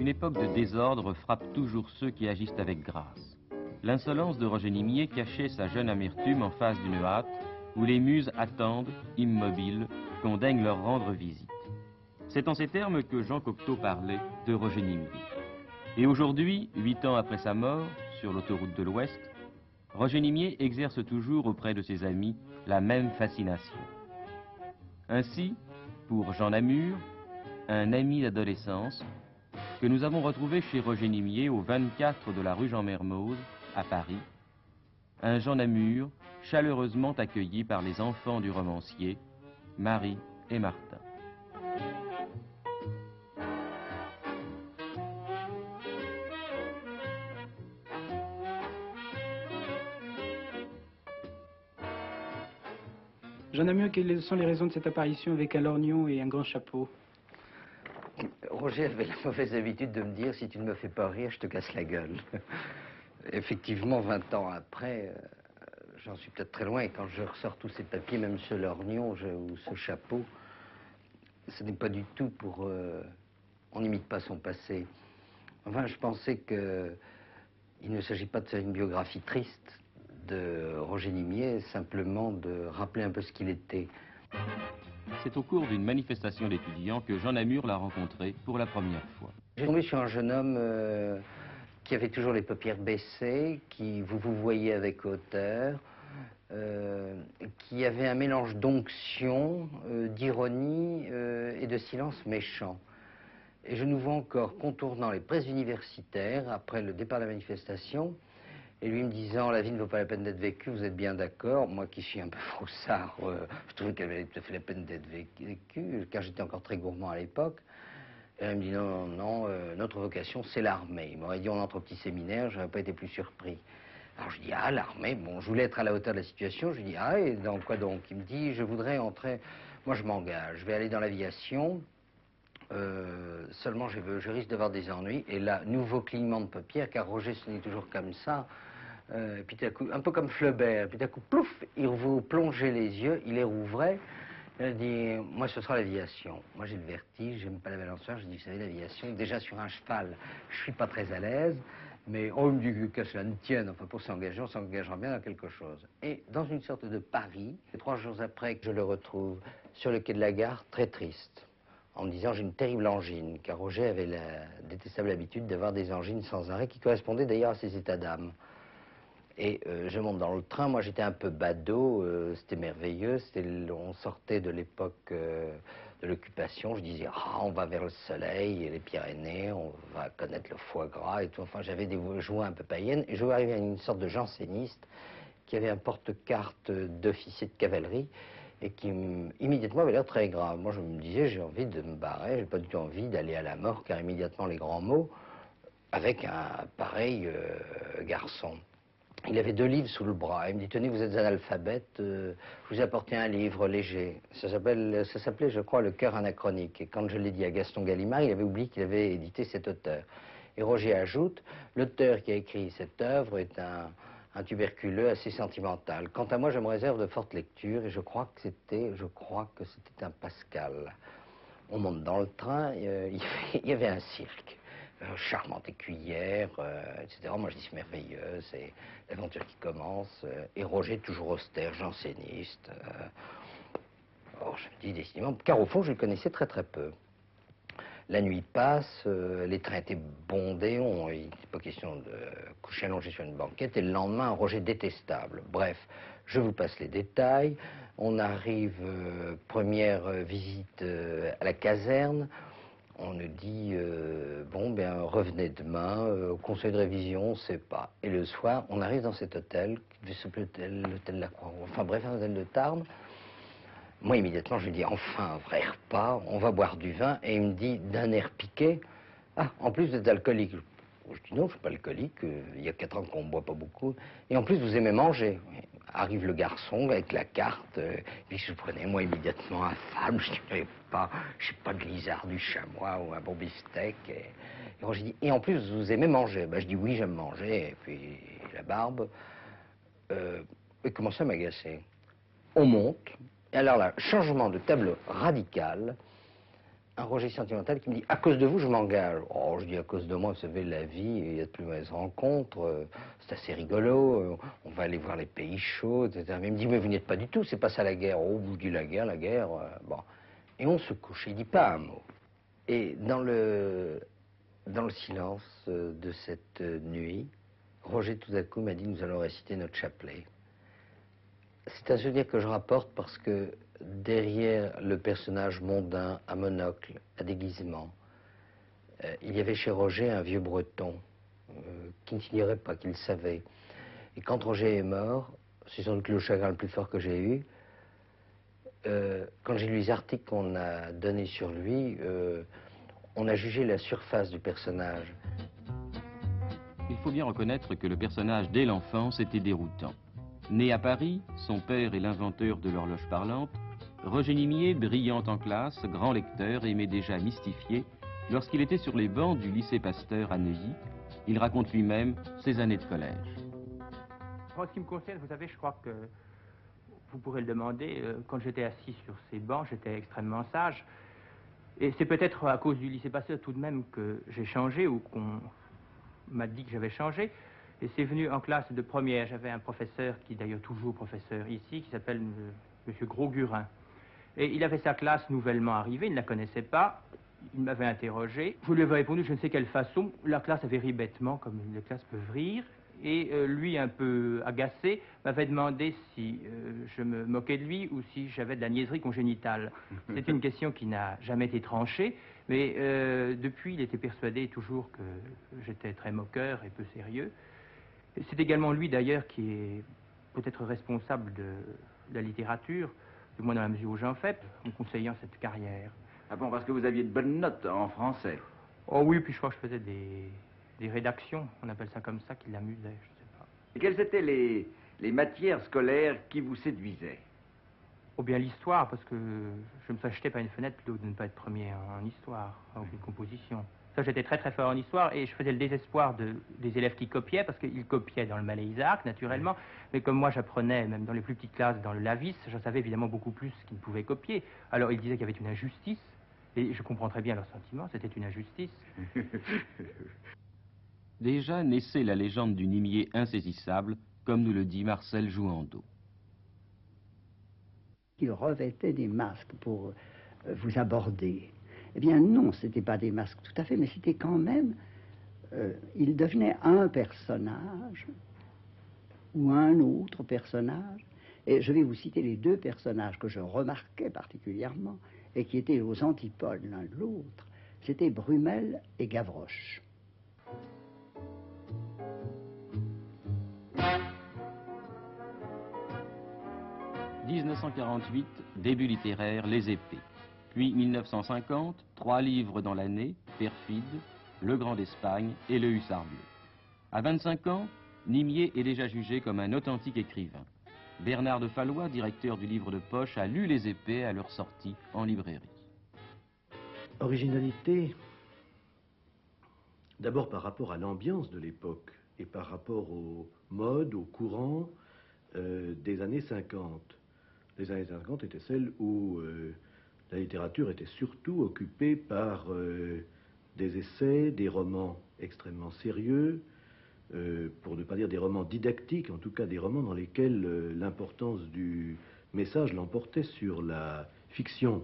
Une époque de désordre frappe toujours ceux qui agissent avec grâce. L'insolence de Roger Nimier cachait sa jeune amertume en face d'une hâte où les muses attendent, immobiles, qu'on daigne leur rendre visite. C'est en ces termes que Jean Cocteau parlait de Roger Nimier. Et aujourd'hui, 8 ans après sa mort, sur l'autoroute de l'Ouest, Roger Nimier exerce toujours auprès de ses amis la même fascination. Ainsi, pour Jean Namur, un ami d'adolescence, que nous avons retrouvé chez Roger Nimier au 24 de la rue Jean-Mermoz, à Paris, un Jean Namur chaleureusement accueilli par les enfants du romancier, Marie et Martin. Jean Namur, quelles sont les raisons de cette apparition avec un lorgnon et un grand chapeau? Roger avait la mauvaise habitude de me dire « si tu ne me fais pas rire, je te casse la gueule ». Effectivement, 20 ans après, j'en suis peut-être très loin, et quand je ressors tous ces papiers, même ce lorgnon ou ce chapeau, ce n'est pas du tout pour... on n'imite pas son passé. Enfin, je pensais qu'il ne s'agit pas de faire une biographie triste de Roger Nimier, simplement de rappeler un peu ce qu'il était. C'est au cours d'une manifestation d'étudiants que Jean Namur l'a rencontré pour la première fois. J'ai tombé sur un jeune homme qui avait toujours les paupières baissées, qui vous voyez avec hauteur, qui avait un mélange d'onction, d'ironie et de silence méchant. Et je nous vois encore contournant les presses universitaires après le départ de la manifestation, et lui me disant « la vie ne vaut pas la peine d'être vécue, vous êtes bien d'accord ?» Moi qui suis un peu froussard, je trouvais qu'elle valait tout à fait la peine d'être vécue, car j'étais encore très gourmand à l'époque. Et elle me dit « non, non, notre vocation c'est l'armée ». Il m'aurait dit « on entre au petit séminaire », je n'aurais pas été plus surpris. Alors je dis « ah, l'armée, bon, je voulais être à la hauteur de la situation ». Je lui dis « ah, et dans quoi donc ?» Il me dit « je voudrais entrer, moi je m'engage, je vais aller dans l'aviation. Seulement je risque d'avoir des ennuis ». Et là, nouveau clignement de paupières, car Roger ce n'est toujours comme ça. Et puis tout à coup, un peu comme Flaubert, puis tout à coup, plouf, il vous plongeait les yeux, il les rouvrait. Il a dit, moi ce sera l'aviation. Moi j'ai le vertige, j'aime pas la balançoire. Je dis, vous savez, l'aviation, déjà sur un cheval, je suis pas très à l'aise, mais on me dit que cela ne tienne, enfin pour s'engager, on s'engagera bien dans quelque chose. Et dans une sorte de pari, 3 jours après que je le retrouve sur le quai de la gare, très triste, en me disant j'ai une terrible angine, car Roger avait la détestable habitude d'avoir des angines sans arrêt, qui correspondaient d'ailleurs à ses états d'âme. Et je monte dans le train, moi j'étais un peu badaud, c'était merveilleux, on sortait de l'époque de l'occupation, je disais ah, on va vers le soleil et les Pyrénées, on va connaître le foie gras et tout, enfin j'avais des joies un peu païennes, et je vais arriver à une sorte de janséniste qui avait un porte-carte d'officier de cavalerie et qui immédiatement avait l'air très grave. Moi je me disais j'ai envie de me barrer, j'ai pas du tout envie d'aller à la mort, car immédiatement les grands mots avec un pareil garçon. Il avait 2 livres sous le bras. Il me dit, tenez, vous êtes analphabète, je vous ai apporté un livre léger. Ça s'appelait, je crois, Le Cœur anachronique. Et quand je l'ai dit à Gaston Gallimard, il avait oublié qu'il avait édité cet auteur. Et Roger ajoute, l'auteur qui a écrit cette œuvre est un tuberculeux assez sentimental. Quant à moi, je me réserve de fortes lectures, et je crois que c'était un Pascal. On monte dans le train, il y avait un cirque. Charmante écuyère, etc. Moi je dis c'est merveilleux, c'est l'aventure qui commence. Et Roger toujours austère, janséniste. Or je me dis décidément, car au fond je le connaissais très très peu. La nuit passe, les trains étaient bondés, il n'était pas question de coucher allongé sur une banquette, et le lendemain un Roger détestable. Bref, je vous passe les détails. On arrive, première visite à la caserne. On nous dit, bon, ben, revenez demain, au conseil de révision, on ne sait pas. Et le soir, on arrive dans cet hôtel, qui devait s'appeler l'hôtel de la Croix-Rouge, enfin bref, un hôtel de Tarbes. Moi, immédiatement, je lui dis, enfin, un vrai repas, on va boire du vin. Et il me dit, d'un air piqué, ah, en plus, vous êtes alcoolique. Je dis, non, je ne suis pas alcoolique, il y a 4 ans qu'on ne boit pas beaucoup. Et en plus, vous aimez manger. Arrive le garçon avec la carte, puis je prenais moi immédiatement affable, je ne sais pas de lizard, du chamois ou un bon beefsteak. Et Roger dit, et en plus vous aimez manger? Ben, je dis oui, j'aime manger, et puis la barbe. Il commence à m'agacer. On monte, et alors là, changement de tableau radical. un Roger sentimental qui me dit « à cause de vous, je m'engage ». Oh, je dis « à cause de moi, vous savez, la vie, il y a de plus mauvaises rencontres, c'est assez rigolo, on va aller voir les pays chauds, etc. » Mais il me dit « mais vous n'y êtes pas du tout, c'est pas ça la guerre ». Oh, vous dites la guerre, bon. Et on se couche, il dit pas un mot. Et dans le silence de cette nuit, Roger tout à coup m'a dit « nous allons réciter notre chapelet ». C'est un souvenir que je rapporte parce que derrière le personnage mondain, à monocle, à déguisement, il y avait chez Roger un vieux breton qui ne s'ignorait pas, qui le savait. Et quand Roger est mort, c'est sans doute le chagrin le plus fort que j'ai eu, quand j'ai lu les articles qu'on a donnés sur lui, on a jugé la surface du personnage. Il faut bien reconnaître que le personnage dès l'enfance était déroutant. Né à Paris, son père est l'inventeur de l'horloge parlante, Roger Nimier, brillant en classe, grand lecteur, aimait déjà mystifier. Lorsqu'il était sur les bancs du lycée Pasteur à Neuilly, il raconte lui-même ses années de collège. En ce qui me concerne, vous savez, je crois que vous pourrez le demander, quand j'étais assis sur ces bancs, j'étais extrêmement sage. Et c'est peut-être à cause du lycée Pasteur tout de même que j'ai changé, ou qu'on m'a dit que j'avais changé. Et c'est venu en classe de première. J'avais un professeur, qui est d'ailleurs toujours professeur ici, qui s'appelle M. Gros-Gurin. Et il avait sa classe nouvellement arrivée, il ne la connaissait pas. Il m'avait interrogé. Je lui avais répondu, je ne sais quelle façon. La classe avait ri bêtement, comme les classes peuvent rire. Et lui, un peu agacé, m'avait demandé si je me moquais de lui ou si j'avais de la niaiserie congénitale. C'est une question qui n'a jamais été tranchée, mais depuis, il était persuadé toujours que j'étais très moqueur et peu sérieux. C'est également lui, d'ailleurs, qui est peut-être responsable de la littérature, du moins dans la mesure où j'en fais, en me conseillant cette carrière. Ah bon, parce que vous aviez de bonnes notes en français. Oh oui, puis je crois que je faisais des rédactions, on appelle ça comme ça, qui l'amusaient, je sais pas. Et quelles étaient les matières scolaires qui vous séduisaient? Oh bien l'histoire, parce que je me fâchais jeter par une fenêtre plutôt que de ne pas être premier en histoire, en aucune composition. Ça, j'étais très très fort en histoire et je faisais le désespoir des élèves qui copiaient, parce qu'ils copiaient dans le Malais-Isaac, naturellement. Mais comme moi, j'apprenais, même dans les plus petites classes, dans le Lavis, j'en savais évidemment beaucoup plus qu'ils ne pouvaient copier. Alors, ils disaient qu'il y avait une injustice, et je comprends très bien leurs sentiments, c'était une injustice. Déjà naissait la légende du Nimier insaisissable, comme nous le dit Marcel Jouandeau. Il revêtait des masques pour vous aborder. Eh bien non, ce n'était pas des masques tout à fait, mais c'était quand même... il devenait un personnage ou un autre personnage. Et je vais vous citer les deux personnages que je remarquais particulièrement et qui étaient aux antipodes l'un de l'autre. C'était Brumel et Gavroche. « 1948, début littéraire, Les Épées. Puis 1950, 3 livres dans l'année, Perfide, Le Grand d'Espagne et Le Hussard Bleu. À 25 ans, Nimier est déjà jugé comme un authentique écrivain. Bernard de Fallois, directeur du livre de poche, a lu Les Épées à leur sortie en librairie. Originalité, d'abord par rapport à l'ambiance de l'époque et par rapport aux modes, aux courants des années 50. Les années 50 étaient celles où la littérature était surtout occupée par des essais, des romans extrêmement sérieux, pour ne pas dire des romans didactiques, en tout cas des romans dans lesquels l'importance du message l'emportait sur la fiction.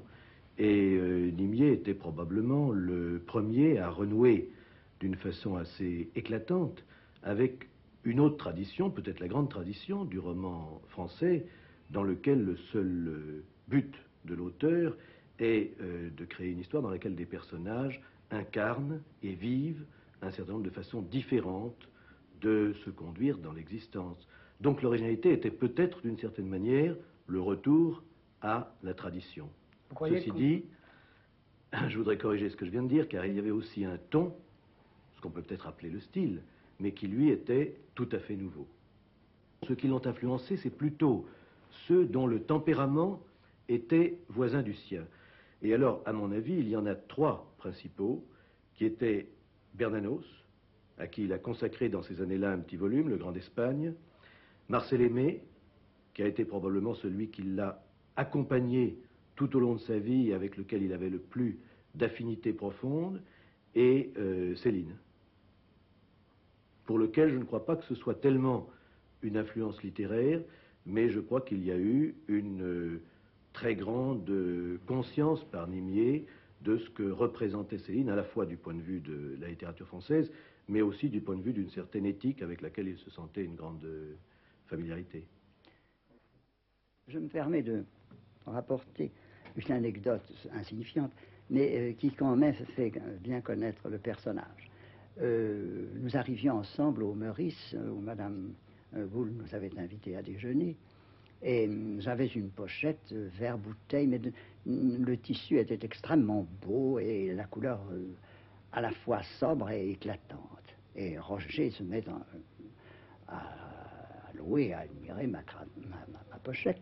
Et Nimier était probablement le premier à renouer d'une façon assez éclatante avec une autre tradition, peut-être la grande tradition du roman français, dans lequel le seul but de l'auteur est de créer une histoire dans laquelle des personnages incarnent et vivent un certain nombre de façons différentes de se conduire dans l'existence. Donc l'originalité était peut-être d'une certaine manière le retour à la tradition. Ceci dit, je voudrais corriger ce que je viens de dire, car il y avait aussi un ton, ce qu'on peut peut-être appeler le style, mais qui lui était tout à fait nouveau. Ceux qui l'ont influencé, c'est plutôt ceux dont le tempérament était voisin du sien. Et alors, à mon avis, il y en a 3 principaux, qui étaient Bernanos, à qui il a consacré dans ces années-là un petit volume, Le Grand d'Espagne, Marcel Aimé, qui a été probablement celui qui l'a accompagné tout au long de sa vie et avec lequel il avait le plus d'affinité profonde, et Céline, pour lequel je ne crois pas que ce soit tellement une influence littéraire, mais je crois qu'il y a eu une très grande conscience par Nimier de ce que représentait Céline, à la fois du point de vue de la littérature française, mais aussi du point de vue d'une certaine éthique avec laquelle il se sentait une grande familiarité. Je me permets de rapporter une anecdote insignifiante, mais qui quand même fait bien connaître le personnage. Nous arrivions ensemble au Meurice, où Madame Boulle nous avait invités à déjeuner, et j'avais une pochette verre bouteille, mais le tissu était extrêmement beau et la couleur à la fois sobre et éclatante. Et Roger se met à louer, à admirer ma pochette.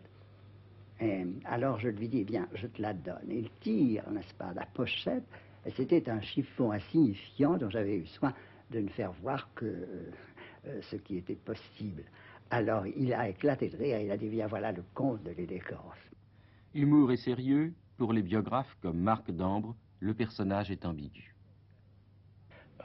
Et alors je lui dis, eh bien, je te la donne. Et il tire, n'est-ce pas, la pochette, et c'était un chiffon insignifiant dont j'avais eu soin de ne faire voir que ce qui était possible. Alors il a éclaté de rire, il a dit, bien voilà le conte de l'élégance. Humour et sérieux, pour les biographes comme Marc Dambre, le personnage est ambigu.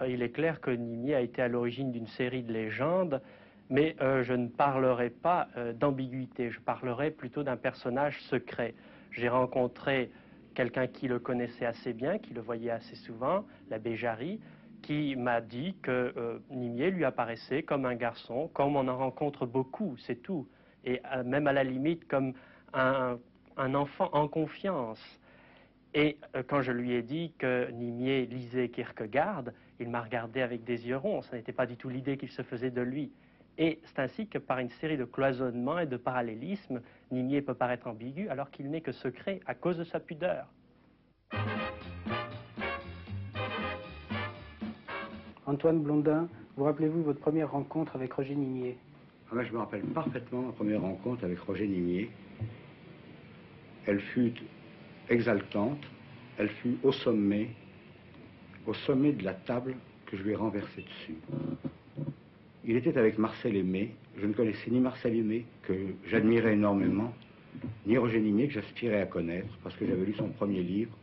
Il est clair que Nimier a été à l'origine d'une série de légendes, mais je ne parlerai pas d'ambiguïté, je parlerai plutôt d'un personnage secret. J'ai rencontré quelqu'un qui le connaissait assez bien, qui le voyait assez souvent, l'abbé Jarry, qui m'a dit que Nimier lui apparaissait comme un garçon, comme on en rencontre beaucoup, c'est tout, et même à la limite comme un enfant en confiance. Et quand je lui ai dit que Nimier lisait Kierkegaard, il m'a regardé avec des yeux ronds, ce n'était pas du tout l'idée qu'il se faisait de lui. Et c'est ainsi que par une série de cloisonnements et de parallélismes, Nimier peut paraître ambigu alors qu'il n'est que secret à cause de sa pudeur. Antoine Blondin, vous rappelez-vous votre première rencontre avec Roger Nimier? Moi, je me rappelle parfaitement ma première rencontre avec Roger Nimier. Elle fut exaltante, elle fut au sommet de la table que je lui ai renversée dessus. Il était avec Marcel Aimé. Je ne connaissais ni Marcel Aimé, que j'admirais énormément, ni Roger Nimier, que j'aspirais à connaître, parce que j'avais lu son premier livre,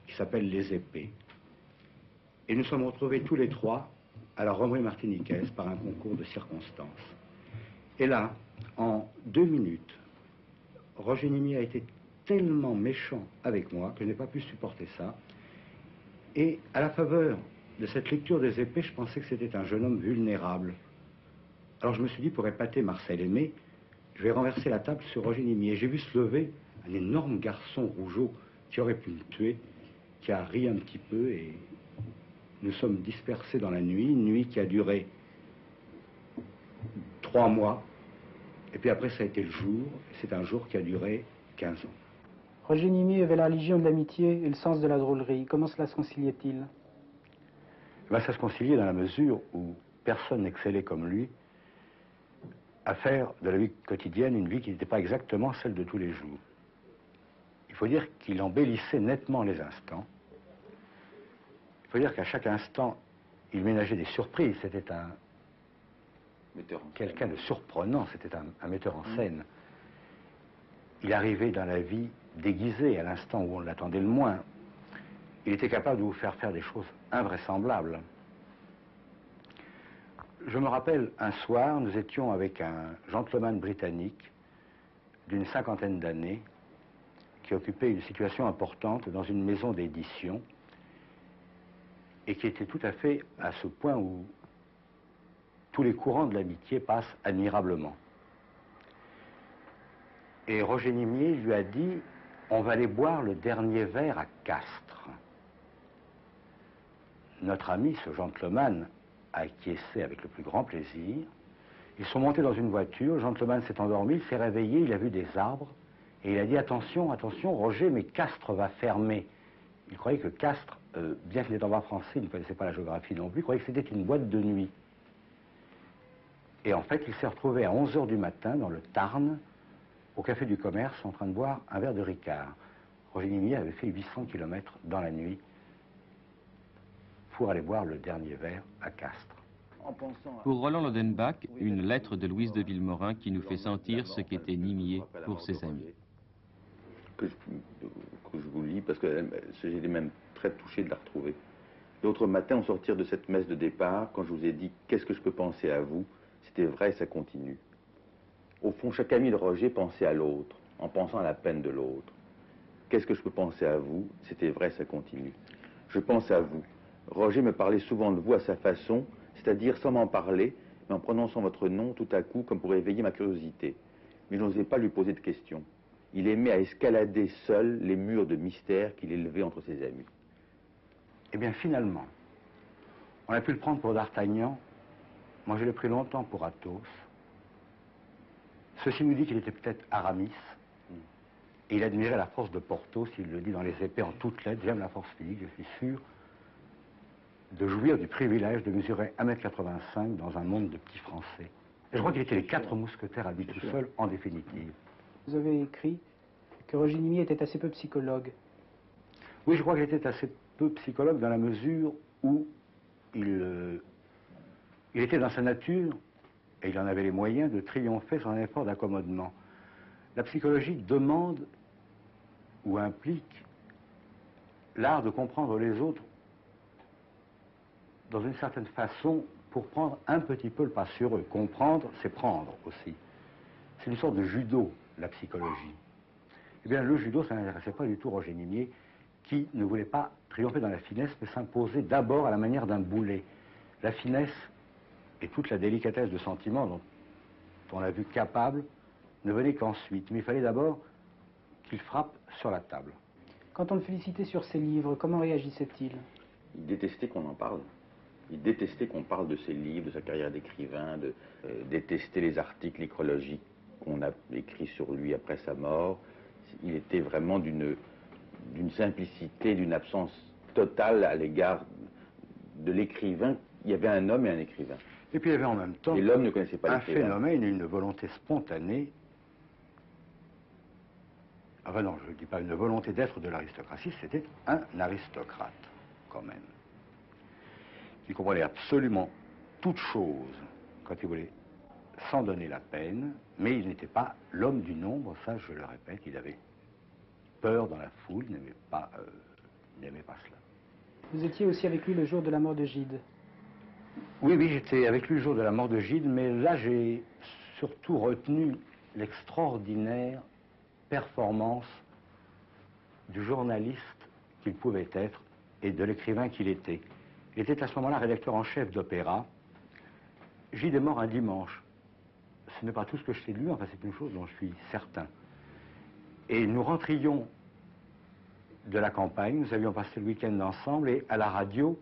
qui s'appelle Les épées. Et nous sommes retrouvés tous les trois à la Romerie martiniquaise par un concours de circonstances. Et là, en 2 minutes, Roger Nimier a été tellement méchant avec moi que je n'ai pas pu supporter ça. Et à la faveur de cette lecture des épées, je pensais que c'était un jeune homme vulnérable. Alors je me suis dit, pour épater Marcel Aimé, je vais renverser la table sur Roger Nimier. J'ai vu se lever un énorme garçon rougeau qui aurait pu me tuer, qui a ri un petit peu, et nous sommes dispersés dans la nuit, une nuit qui a duré 3 mois, et puis après ça a été le jour, et c'est un jour qui a duré 15 ans. Roger Nimier avait la religion de l'amitié et le sens de la drôlerie. Comment cela se conciliait-il? Ben, ça se conciliait dans la mesure où personne n'excellait comme lui à faire de la vie quotidienne une vie qui n'était pas exactement celle de tous les jours. Il faut dire qu'il embellissait nettement les instants. Il faut dire qu'à chaque instant, il ménageait des surprises. C'était quelqu'un de surprenant, c'était un metteur en scène. Il arrivait dans la vie déguisé à l'instant où on l'attendait le moins. Il était capable de vous faire des choses invraisemblables. Je me rappelle, un soir, nous étions avec un gentleman britannique d'une 50aine d'années qui occupait une situation importante dans une maison d'édition et qui était tout à fait à ce point où tous les courants de l'amitié passent admirablement. Et Roger Nimier lui a dit, on va aller boire le dernier verre à Castres. Notre ami, ce gentleman, a acquiescé avec le plus grand plaisir. Ils sont montés dans une voiture, le gentleman s'est endormi, il s'est réveillé, il a vu des arbres, et il a dit, attention, attention, Roger, mais Castres va fermer. Il croyait que Castres, bien qu'il n'était pas français, il ne connaissait pas la géographie non plus, il croyait que c'était une boîte de nuit. Et en fait, il s'est retrouvé à 11 h du matin, dans le Tarn, au Café du Commerce, en train de boire un verre de Ricard. Roger Nimier avait fait 800 km dans la nuit pour aller boire le dernier verre à Castres. Pour Roland Lodenbach, une lettre de Louise de Villemorin qui nous fait sentir ce qu'était Nimier pour ses amis. Que je vous lis, parce que j'ai même très touché de la retrouver. L'autre matin, au sortir de cette messe de départ, quand je vous ai dit « Qu'est-ce que je peux penser à vous ?», c'était vrai, ça continue. Au fond, chaque ami de Roger pensait à l'autre, en pensant à la peine de l'autre. Qu'est-ce que je peux penser à vous? C'était vrai, ça continue. Je pense à vous. Roger me parlait souvent de vous à sa façon, c'est-à-dire sans m'en parler, mais en prononçant votre nom tout à coup comme pour éveiller ma curiosité. Mais je n'osais pas lui poser de questions. Il aimait à escalader seul les murs de mystère qu'il élevait entre ses amis. Eh bien, finalement, on a pu le prendre pour D'Artagnan. Moi, je l'ai pris longtemps pour Athos. Ceci nous dit qu'il était peut-être Aramis. Et il admirait la force de Porthos, il le dit dans les épées en toutes lettres. J'aime la force physique, je suis sûr de jouir du privilège de mesurer 1,85 m dans un monde de petits Français. Et je crois qu'il était les 4 mousquetaires à lui tout seul, en définitive. Vous avez écrit que Roger Nimier était assez peu psychologue. Oui, je crois qu'il était assez peu psychologue dans la mesure où il était dans sa nature, et il en avait les moyens, de triompher sans un effort d'accommodement. La psychologie demande ou implique l'art de comprendre les autres dans une certaine façon pour prendre un petit peu le pas sur eux. Comprendre, c'est prendre aussi. C'est une sorte de judo, la psychologie. Eh bien, le judo, ça n'intéressait pas du tout Roger Nimier, qui ne voulait pas triompher dans la finesse, mais s'imposer d'abord à la manière d'un boulet. La finesse et toute la délicatesse de sentiment dont on l'a vu capable ne venait qu'ensuite. Mais il fallait d'abord qu'il frappe sur la table. Quand on le félicitait sur ses livres, comment réagissait-il? Il détestait qu'on en parle. Il détestait qu'on parle de ses livres, de sa carrière d'écrivain, détestait les articles nécrologiques qu'on a écrits sur lui après sa mort. Il était vraiment d'une simplicité, d'une absence totale à l'égard de l'écrivain. Il y avait un homme et un écrivain. Et puis il y avait en même temps et l'homme ne connaissait pas un l'écrivain. phénomène, une volonté spontanée. Enfin non, je ne dis pas une volonté d'être de l'aristocratie, c'était un aristocrate, quand même. Il comprenait absolument toute chose quand il voulait s'en donner la peine, mais il n'était pas l'homme du nombre, ça je le répète, il avait peur dans la foule, il n'aimait pas cela. Vous étiez aussi avec lui le jour de la mort de Gide. Oui, oui, j'étais avec lui le jour de la mort de Gide, mais là j'ai surtout retenu l'extraordinaire performance du journaliste qu'il pouvait être et de l'écrivain qu'il était. Il était à ce moment-là rédacteur en chef d'opéra. Gide est mort un dimanche. Ce n'est pas tout ce que je sais de lui, enfin c'est une chose dont je suis certain. Et nous rentrions de la campagne, nous avions passé le week-end ensemble, et à la radio,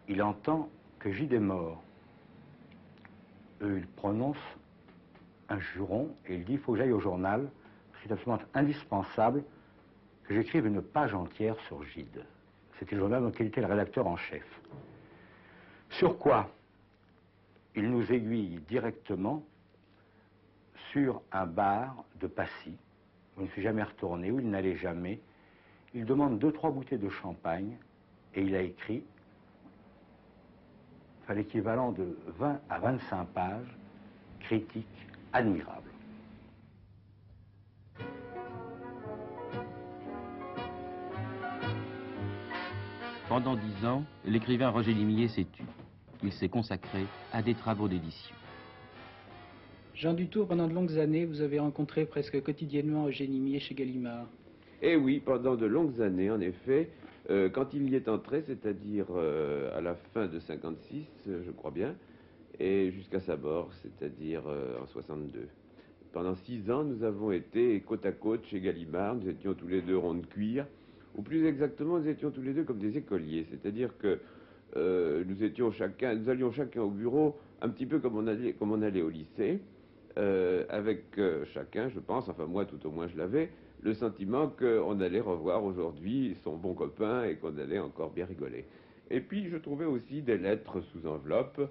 il entend que Gide est mort. Il prononce un juron et il dit « il faut que j'aille au journal, c'est absolument indispensable que j'écrive une page entière sur Gide ». C'était le journal dans lequel il était le rédacteur en chef. Sur quoi il nous aiguille directement sur un bar de Passy, où il ne s'est jamais retourné, où il n'allait jamais. Il demande 2-3 bouteilles de champagne, et il a écrit l'équivalent de 20 à 25 pages, critiques, admirables. Pendant 10 ans, l'écrivain Roger Nimier s'est tu. Il s'est consacré à des travaux d'édition. Jean Dutour, pendant de longues années, vous avez rencontré presque quotidiennement Roger Nimier chez Gallimard. Eh oui, pendant de longues années, en effet. Quand il y est entré, c'est-à-dire à la fin de 56, je crois bien, et jusqu'à sa mort, c'est-à-dire en 62. Pendant 6 ans, nous avons été côte à côte chez Gallimard. Nous étions tous les deux ronds de cuir, ou plus exactement, nous étions tous les deux comme des écoliers, c'est-à-dire que nous allions chacun au bureau, un petit peu comme on allait au lycée, avec chacun, je pense, enfin moi tout au moins je l'avais, le sentiment qu'on allait revoir aujourd'hui son bon copain et qu'on allait encore bien rigoler. Et puis je trouvais aussi des lettres sous enveloppe,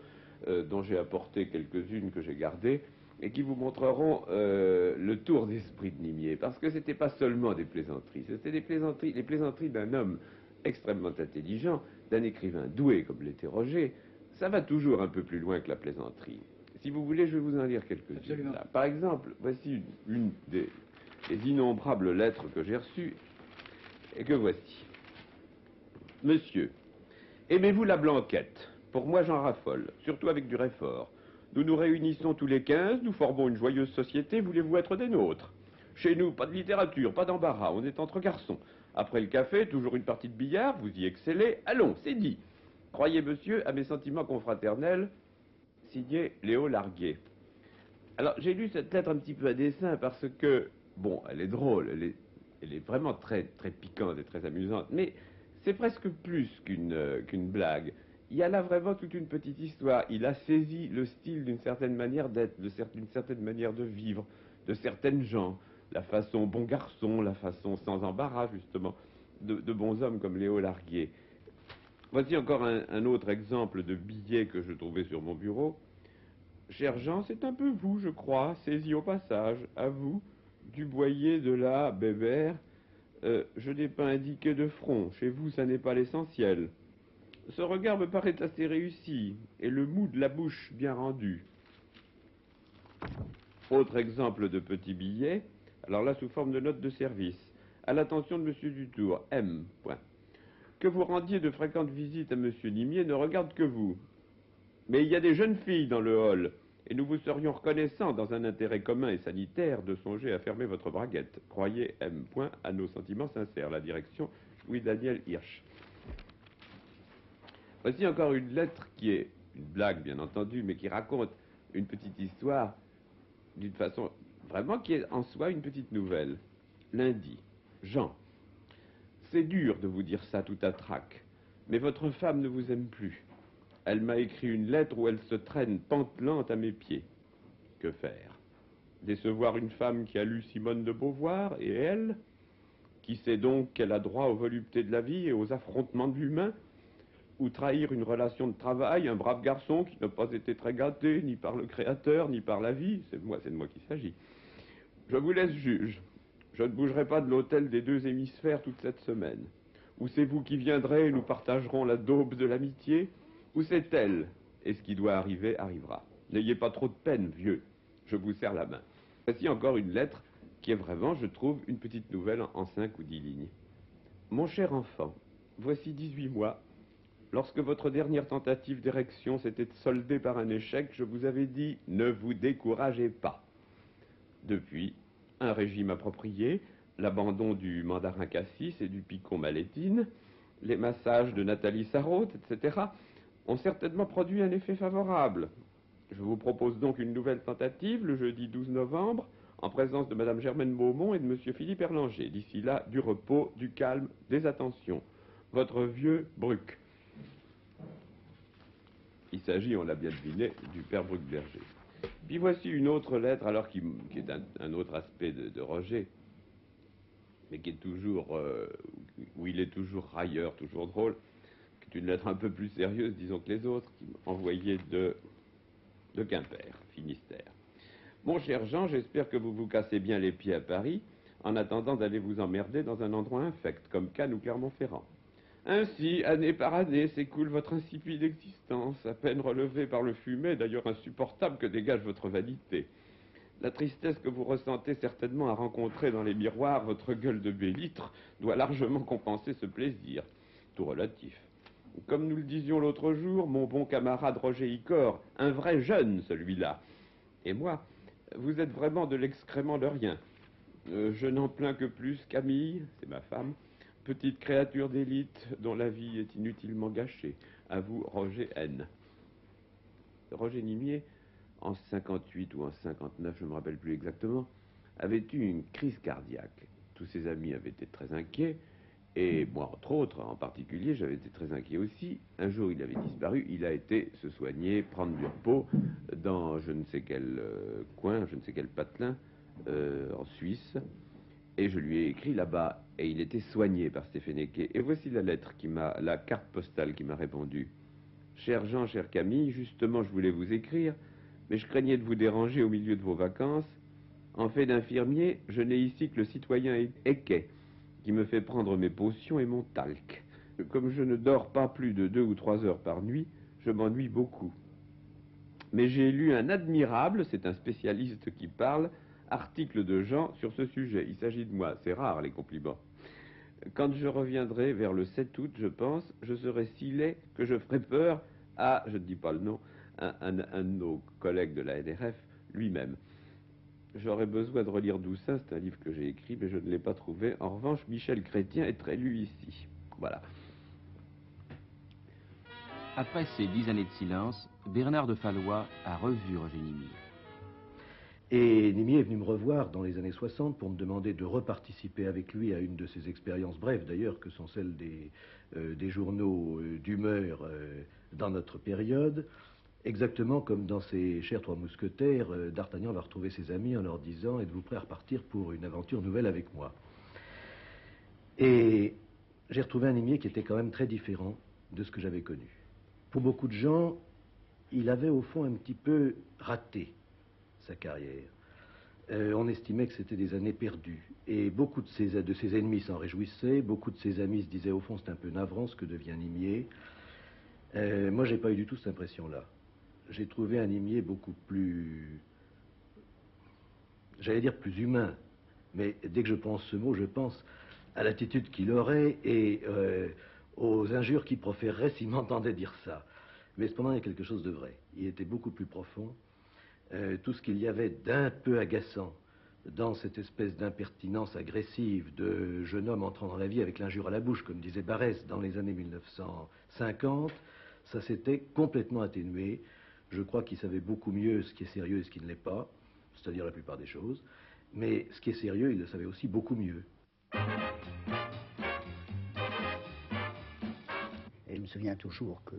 dont j'ai apporté quelques-unes que j'ai gardées, et qui vous montreront le tour d'esprit de Nimier, parce que c'était pas seulement des plaisanteries, c'était les plaisanteries d'un homme extrêmement intelligent, d'un écrivain doué comme l'était Roger. Ça va toujours un peu plus loin que la plaisanterie. Si vous voulez, je vais vous en lire quelques-unes. Par exemple, voici une des innombrables lettres que j'ai reçues, et que voici. Monsieur, aimez-vous la blanquette? Pour moi, j'en raffole, surtout avec du réfort. Nous nous réunissons tous les 15, nous formons une joyeuse société, voulez-vous être des nôtres? Chez nous, pas de littérature, pas d'embarras, on est entre garçons. Après le café, toujours une partie de billard, vous y excellez. Allons, c'est dit. Croyez, monsieur, à mes sentiments confraternels, signé Léo Larguet. Alors, j'ai lu cette lettre un petit peu à dessein parce que, bon, elle est drôle, elle est vraiment très, très piquante et très amusante, mais c'est presque plus qu'une blague. Il y a là vraiment toute une petite histoire. Il a saisi le style d'une certaine manière d'être, d'une certaine manière de vivre, de certaines gens, la façon bon garçon, la façon sans embarras, justement, de bons hommes comme Léo Larguet. Voici encore un autre exemple de billet que je trouvais sur mon bureau. Cher Jean, c'est un peu vous, je crois, saisi au passage, à vous, du boyer de la Bébert. Je n'ai pas indiqué de front, chez vous, ça n'est pas l'essentiel. Ce regard me paraît assez réussi, et le mou de la bouche bien rendu. Autre exemple de petit billet, alors là sous forme de note de service, à l'attention de Monsieur Dutour, M. Point. Que vous rendiez de fréquentes visites à Monsieur Nimier ne regarde que vous. Mais il y a des jeunes filles dans le hall, et nous vous serions reconnaissants, dans un intérêt commun et sanitaire, de songer à fermer votre braguette. Croyez M. Point à nos sentiments sincères. La direction, Louis-Daniel Hirsch. Voici encore une lettre qui est une blague, bien entendu, mais qui raconte une petite histoire d'une façon vraiment qui est en soi une petite nouvelle. Lundi, Jean. C'est dur de vous dire ça tout à trac, mais votre femme ne vous aime plus. Elle m'a écrit une lettre où elle se traîne pantelante à mes pieds. Que faire? Décevoir une femme qui a lu Simone de Beauvoir, et elle, qui sait donc qu'elle a droit aux voluptés de la vie et aux affrontements de l'humain? Ou trahir une relation de travail, un brave garçon qui n'a pas été très gâté, ni par le Créateur, ni par la vie? C'est de moi qu'il s'agit. Je vous laisse juge. Je ne bougerai pas de l'hôtel des deux hémisphères toute cette semaine. Ou c'est vous qui viendrez et nous partagerons la daube de l'amitié, ou c'est elle, et ce qui doit arriver arrivera. N'ayez pas trop de peine, vieux. Je vous serre la main. Voici encore une lettre qui est vraiment, je trouve, une petite nouvelle en 5 ou 10 lignes. Mon cher enfant, voici 18 mois. Lorsque votre dernière tentative d'érection s'était soldée par un échec, je vous avais dit « Ne vous découragez pas ». Depuis, un régime approprié, l'abandon du mandarin cassis et du picon malétine, les massages de Nathalie Sarraute, etc., ont certainement produit un effet favorable. Je vous propose donc une nouvelle tentative le jeudi 12 novembre, en présence de Mme Germaine Beaumont et de M. Philippe Erlanger. D'ici là, du repos, du calme, des attentions. Votre vieux Bruck. Il s'agit, on l'a bien deviné, du père Bruck-Berger. Puis voici une autre lettre, alors qui est un autre aspect de Roger, mais qui est toujours, où il est toujours railleur, toujours drôle, qui est une lettre un peu plus sérieuse, disons, que les autres, qui m'envoyait de Quimper, Finistère. Mon cher Jean, j'espère que vous vous cassez bien les pieds à Paris, en attendant d'aller vous emmerder dans un endroit infect, comme Cannes ou Clermont-Ferrand. Ainsi, année par année, s'écoule votre insipide existence, à peine relevée par le fumet, d'ailleurs insupportable, que dégage votre vanité. La tristesse que vous ressentez certainement à rencontrer dans les miroirs votre gueule de bélitre doit largement compenser ce plaisir, tout relatif. Comme nous le disions l'autre jour, mon bon camarade Roger Icor, un vrai jeune celui-là, et moi, vous êtes vraiment de l'excrément de rien. Je n'en plains que plus Camille, c'est ma femme, petite créature d'élite dont la vie est inutilement gâchée. À vous, Roger N. Roger Nimier, en 58 ou en 59, je ne me rappelle plus exactement, avait eu une crise cardiaque. Tous ses amis avaient été très inquiets, et moi, entre autres, en particulier, j'avais été très inquiet aussi. Un jour, il avait disparu, il a été se soigner, prendre du repos dans je ne sais quel coin, je ne sais quel patelin, en Suisse, et je lui ai écrit là-bas, et il était soigné par Stéphane Eke. Et voici la lettre la carte postale qui m'a répondu. Cher Jean, cher Camille, justement je voulais vous écrire, mais je craignais de vous déranger au milieu de vos vacances. En fait d'infirmier, je n'ai ici que le citoyen Eke, qui me fait prendre mes potions et mon talc. Comme je ne dors pas plus de 2 ou 3 heures par nuit, je m'ennuie beaucoup. Mais j'ai lu un admirable, c'est un spécialiste qui parle, article de Jean sur ce sujet. Il s'agit de moi, c'est rare les compliments. Quand je reviendrai vers le 7 août, je pense, je serai si laid que je ferai peur à, je ne dis pas le nom, un de nos collègues de la NRF lui-même. J'aurais besoin de relire Doussin, c'est un livre que j'ai écrit, mais je ne l'ai pas trouvé. En revanche, Michel Chrétien est très lu ici. Voilà. Après ces 10 années de silence, Bernard de Fallois a revu Roger Nimier. Et Nimier est venu me revoir dans les années 60 pour me demander de reparticiper avec lui à une de ses expériences brèves d'ailleurs, que sont celles des journaux d'humeur dans notre période. Exactement comme dans ces chers Trois Mousquetaires, D'Artagnan va retrouver ses amis en leur disant « Êtes-vous prêts à repartir pour une aventure nouvelle avec moi ?» Et j'ai retrouvé un Nimier qui était quand même très différent de ce que j'avais connu. Pour beaucoup de gens, il avait au fond un petit peu raté sa carrière. On estimait que c'était des années perdues. Et beaucoup de ses ennemis s'en réjouissaient, beaucoup de ses amis se disaient au fond c'est un peu navrant ce que devient Nimier. Moi, j'ai pas eu du tout cette impression-là. J'ai trouvé un Nimier beaucoup plus, j'allais dire plus humain, mais dès que je pense ce mot, je pense à l'attitude qu'il aurait et aux injures qu'il proférerait s'il m'entendait dire ça. Mais cependant, il y a quelque chose de vrai. Il était beaucoup plus profond. Tout ce qu'il y avait d'un peu agaçant dans cette espèce d'impertinence agressive de jeune homme entrant dans la vie avec l'injure à la bouche, comme disait Barrès dans les années 1950, ça s'était complètement atténué. Je crois qu'il savait beaucoup mieux ce qui est sérieux et ce qui ne l'est pas, c'est-à-dire la plupart des choses, mais ce qui est sérieux, il le savait aussi beaucoup mieux. Et je me souviens toujours que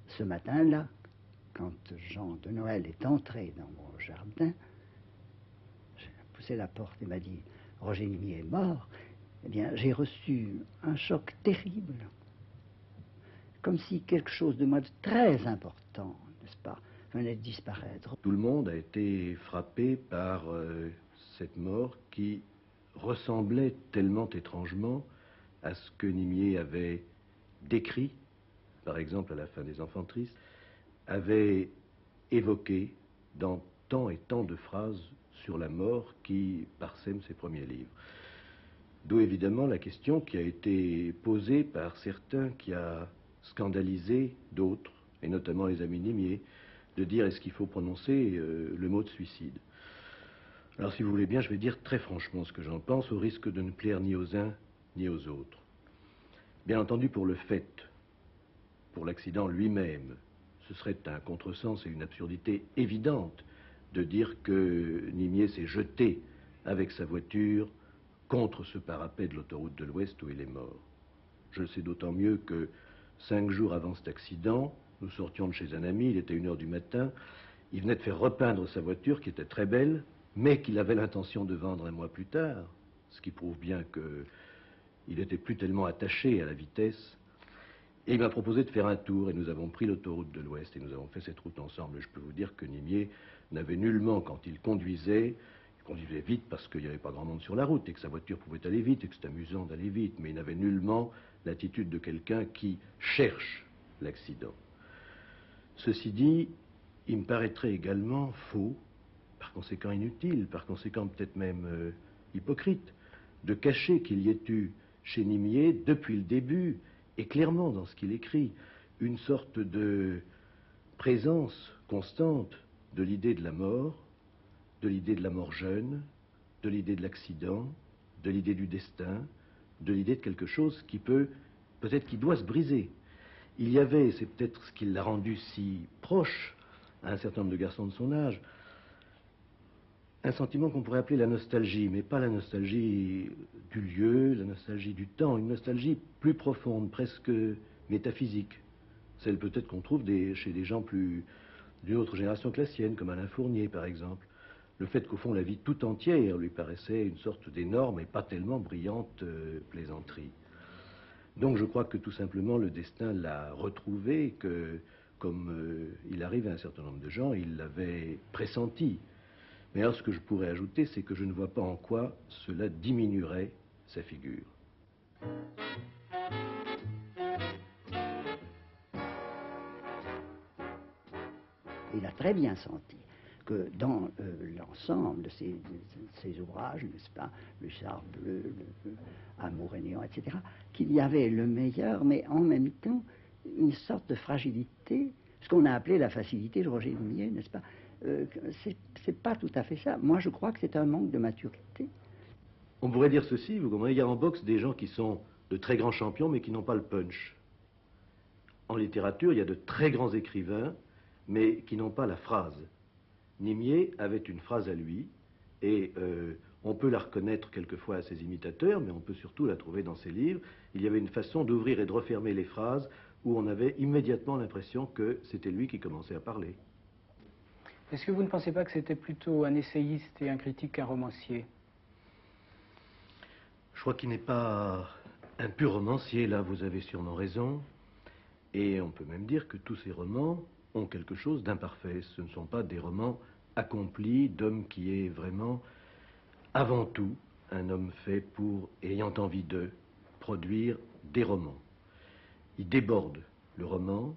ce matin-là, quand Jean de Noël est entré dans mon jardin, j'ai poussé la porte et m'a dit « Roger Nimier est mort », eh bien, j'ai reçu un choc terrible. Comme si quelque chose de moi de très important, n'est-ce pas, venait de disparaître. Tout le monde a été frappé par cette mort qui ressemblait tellement étrangement à ce que Nimier avait décrit, par exemple à la fin des Enfants tristes, avait évoqué dans tant et tant de phrases sur la mort qui parsèment ses premiers livres. D'où évidemment la question qui a été posée par certains qui a scandalisé d'autres, et notamment les amis Nimier, de dire est-ce qu'il faut prononcer le mot de suicide. Alors si vous voulez bien, je vais dire très franchement ce que j'en pense, au risque de ne plaire ni aux uns ni aux autres. Bien entendu, pour le fait, pour l'accident lui-même, ce serait un contresens et une absurdité évidente de dire que Nimier s'est jeté avec sa voiture contre ce parapet de l'autoroute de l'Ouest où il est mort. Je le sais d'autant mieux que 5 jours avant cet accident, nous sortions de chez un ami, il était 1 heure du matin, il venait de faire repeindre sa voiture qui était très belle, mais qu'il avait l'intention de vendre 1 mois plus tard, ce qui prouve bien qu'il n'était plus tellement attaché à la vitesse. Et il m'a proposé de faire un tour, et nous avons pris l'autoroute de l'Ouest, et nous avons fait cette route ensemble. Et je peux vous dire que Nimier n'avait nullement, quand il conduisait vite parce qu'il n'y avait pas grand monde sur la route, et que sa voiture pouvait aller vite, et que c'était amusant d'aller vite, mais il n'avait nullement l'attitude de quelqu'un qui cherche l'accident. Ceci dit, il me paraîtrait également faux, par conséquent inutile, par conséquent peut-être même hypocrite, de cacher qu'il y ait eu chez Nimier, depuis le début, et clairement dans ce qu'il écrit, une sorte de présence constante de l'idée de la mort jeune, de l'idée de l'accident, de l'idée du destin, de l'idée de quelque chose qui peut-être qui doit se briser. Il y avait, c'est peut-être ce qui l'a rendu si proche à un certain nombre de garçons de son âge, un sentiment qu'on pourrait appeler la nostalgie, mais pas la nostalgie du lieu, la nostalgie du temps, une nostalgie plus profonde, presque métaphysique. Celle peut-être qu'on trouve chez des gens d'une autre génération que la sienne, comme Alain Fournier par exemple. Le fait qu'au fond la vie tout entière lui paraissait une sorte d'énorme et pas tellement brillante plaisanterie. Donc je crois que tout simplement le destin l'a retrouvé et que, comme il arrive à un certain nombre de gens, il l'avait pressenti. Mais alors ce que je pourrais ajouter, c'est que je ne vois pas en quoi cela diminuerait sa figure. Il a très bien senti que dans l'ensemble de ces ouvrages, n'est-ce pas, Le Char bleu, Amour et néant, etc., qu'il y avait le meilleur, mais en même temps une sorte de fragilité, ce qu'on a appelé la facilité de Roger Nimier, n'est-ce pas? C'est pas tout à fait ça. Moi, je crois que c'est un manque de maturité. On pourrait dire ceci, vous comprenez, il y a en boxe des gens qui sont de très grands champions, mais qui n'ont pas le punch. En littérature, il y a de très grands écrivains, mais qui n'ont pas la phrase. Nimier avait une phrase à lui, et on peut la reconnaître quelquefois à ses imitateurs, mais on peut surtout la trouver dans ses livres. Il y avait une façon d'ouvrir et de refermer les phrases où on avait immédiatement l'impression que c'était lui qui commençait à parler. Est-ce que vous ne pensez pas que c'était plutôt un essayiste et un critique qu'un romancier? Je crois qu'il n'est pas un pur romancier, là vous avez sûrement raison. Et on peut même dire que tous ces romans ont quelque chose d'imparfait. Ce ne sont pas des romans accomplis d'hommes qui est vraiment, avant tout, un homme fait pour, ayant envie de produire des romans. Il déborde le roman,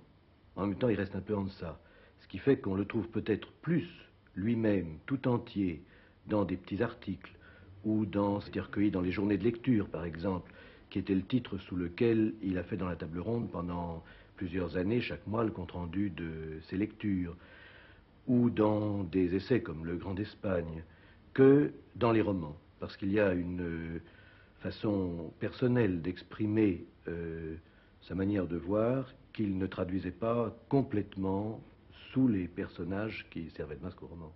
en même temps il reste un peu en deçà. Ce qui fait qu'on le trouve peut-être plus lui-même, tout entier, dans des petits articles, ou c'était recueilli dans les journées de lecture, par exemple, qui était le titre sous lequel il a fait dans la table ronde pendant plusieurs années, chaque mois, le compte-rendu de ses lectures, ou dans des essais comme Le Grand d'Espagne, que dans les romans, parce qu'il y a une façon personnelle d'exprimer sa manière de voir qu'il ne traduisait pas complètement sous les personnages qui servaient de masque au roman.